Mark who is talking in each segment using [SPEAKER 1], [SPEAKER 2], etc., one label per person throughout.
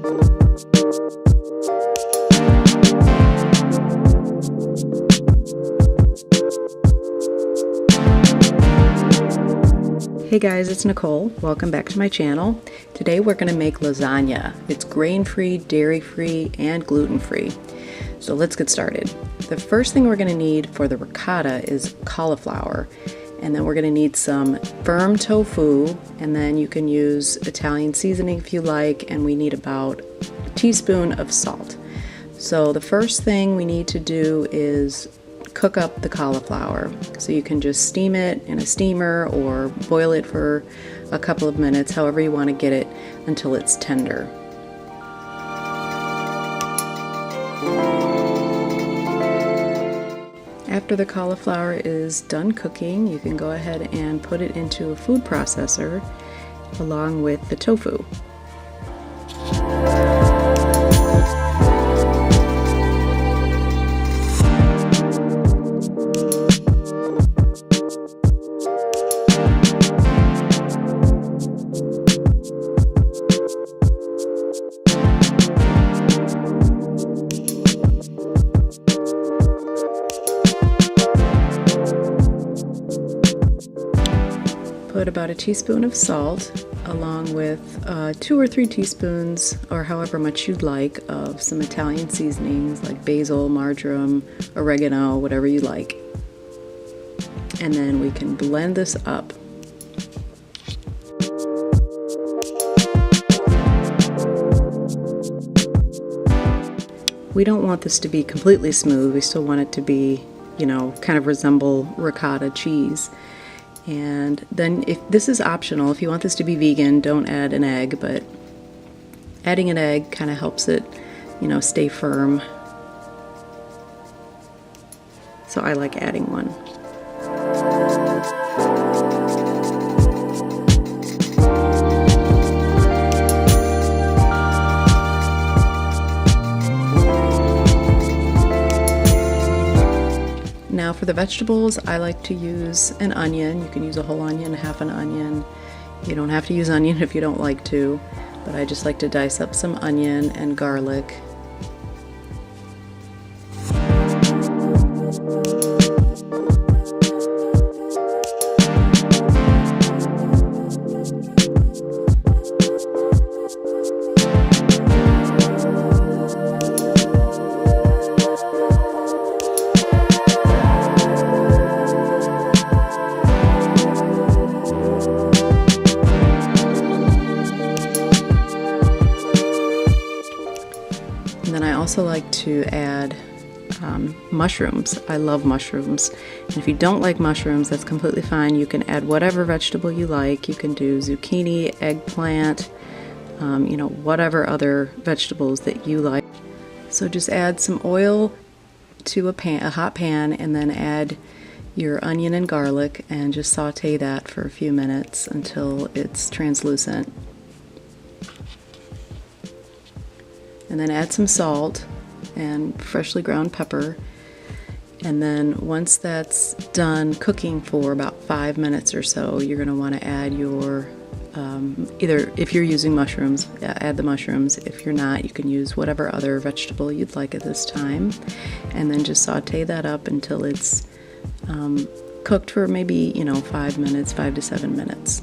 [SPEAKER 1] Hey guys, it's Nicole. Welcome back to my channel. Today we're going to make lasagna. It's grain-free, dairy-free, and gluten-free. So let's get started. The first thing we're going to need for the ricotta is cauliflower. And then we're going to need some firm tofu, and then you can use Italian seasoning if you like, and we need about a teaspoon of salt. So the first thing we need to do is cook up the cauliflower. So you can just steam it in a steamer or boil it for a couple of minutes, however you want to get it until it's tender. After the cauliflower is done cooking, you can go ahead and put it into a food processor along with the tofu. Put about a teaspoon of salt along with 2 or 3 teaspoons, or however much you'd like, of some Italian seasonings like basil, marjoram, oregano, whatever you like. And then we can blend this up. We don't want this to be completely smooth. We still want it to be, you know, kind of resemble ricotta cheese. And then if this is optional, if you want this to be vegan, don't add an egg, but adding an egg kind of helps it, you know, stay firm. So I like adding one. Now for the vegetables, I like to use an onion. You can use a whole onion, half an onion. You don't have to use onion if you don't like to, but I just like to dice up some onion and garlic. I also like to add mushrooms. I love mushrooms. And if you don't like mushrooms, that's completely fine. You can add whatever vegetable you like. You can do zucchini, eggplant, you know, whatever other vegetables that you like. So just add some oil to a hot pan, and then add your onion and garlic and just saute that for a few minutes until it's translucent. And then add some salt and freshly ground pepper. And then once that's done cooking for about 5 minutes or so, you're going to want to add your, either if you're using mushrooms, add the mushrooms. If you're not, you can use whatever other vegetable you'd like at this time. And then just saute that up until it's cooked for maybe, you know, 5 minutes, 5 to 7 minutes.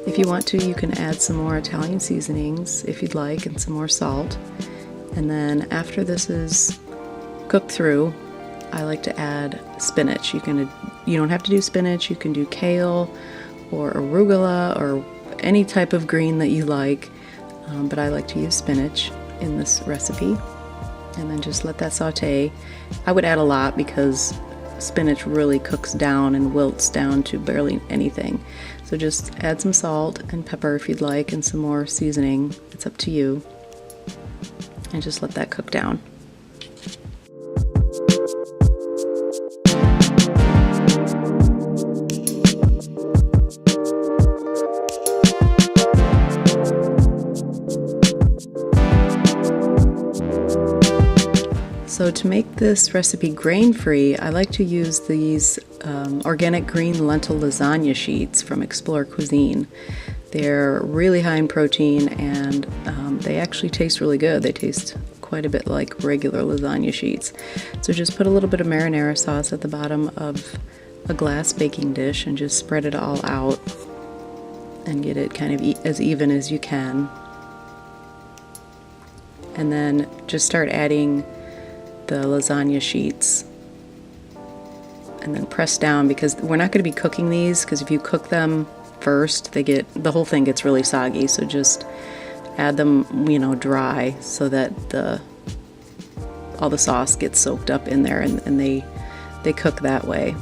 [SPEAKER 1] If you want to, you can add some more Italian seasonings if you'd like, and some more salt. And then after this is cooked through, I like to add spinach. You don't have to do spinach. You can do kale or arugula or any type of green that you like, but I like to use spinach in this recipe. And then just let that saute. I would add a lot because spinach really cooks down and wilts down to barely anything. So just add some salt and pepper if you'd like, and some more seasoning. It's up to you. And just let that cook down. So to make this recipe grain-free, I like to use these organic green lentil lasagna sheets from Explore Cuisine. They're really high in protein, and they actually taste really good. They taste quite a bit like regular lasagna sheets. So just put a little bit of marinara sauce at the bottom of a glass baking dish and just spread it all out and get it kind of as even as you can. And then just start adding the lasagna sheets and then press down, because we're not going to be cooking these, because if you cook them first, the whole thing gets really soggy. So just add them, dry, so that all the sauce gets soaked up in there, and they cook that way.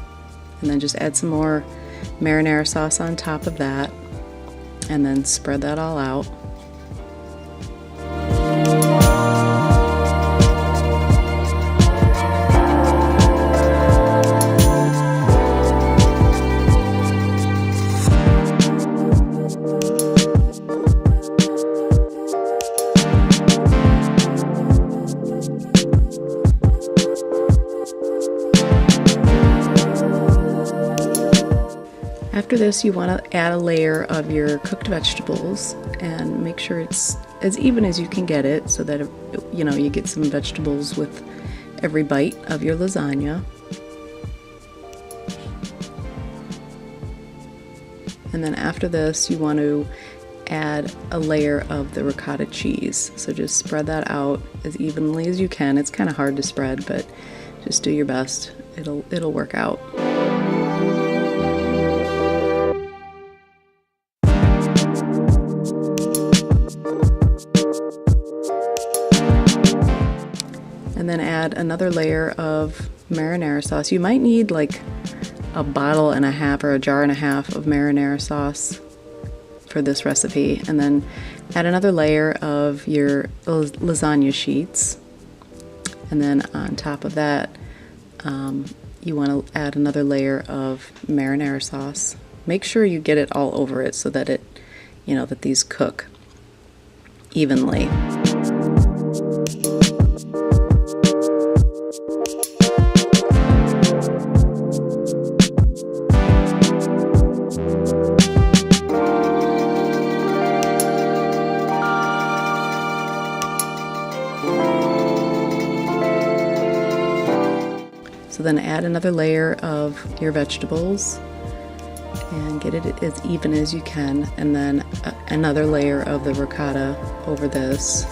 [SPEAKER 1] And then just add some more marinara sauce on top of that, and then spread that all out. After this, you want to add a layer of your cooked vegetables and make sure it's as even as you can get it, so that you get some vegetables with every bite of your lasagna. And then after this, you want to add a layer of the ricotta cheese. So just spread that out as evenly as you can. It's kind of hard to spread, but just do your best. It'll work out. And then add another layer of marinara sauce. You might need like a bottle and a half or a jar and a half of marinara sauce for this recipe. And then add another layer of your lasagna sheets. And then on top of that, you want to add another layer of marinara sauce. Make sure you get it all over it so that that these cook evenly. So then add another layer of your vegetables and get it as even as you can, and then another layer of the ricotta over this.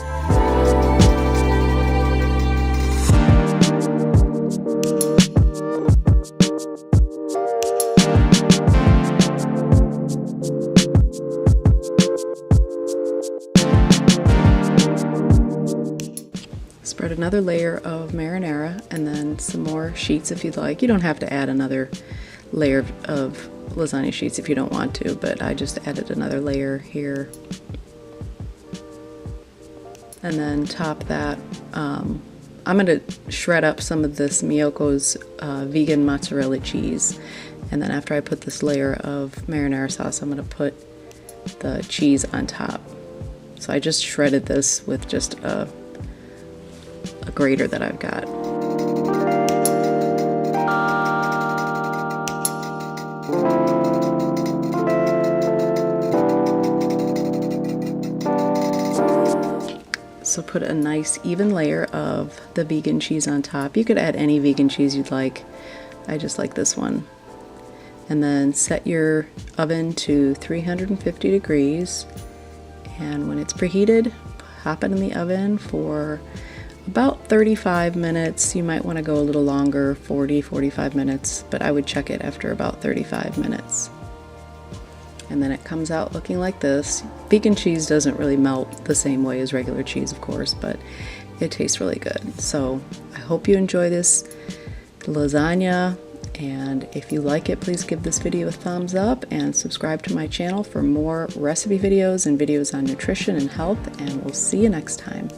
[SPEAKER 1] Spread another layer of marinara and then some more sheets if you'd like. You don't have to add another layer of lasagna sheets if you don't want to, but I just added another layer here. And then top that. I'm going to shred up some of this Miyoko's vegan mozzarella cheese. And then after I put this layer of marinara sauce, I'm going to put the cheese on top. So I just shredded this with just a grater that I've got. So put a nice even layer of the vegan cheese on top. You could add any vegan cheese you'd like. I just like this one. And then set your oven to 350 degrees. And when it's preheated, pop it in the oven for about 35 minutes. You might want to go a little longer, 45 minutes, but I would check it after about 35 minutes. And then it comes out looking like this. Vegan cheese doesn't really melt the same way as regular cheese, of course, but it tastes really good. So I hope you enjoy this lasagna, and if you like it, please give this video a thumbs up and subscribe to my channel for more recipe videos and videos on nutrition and health, and we'll see you next time.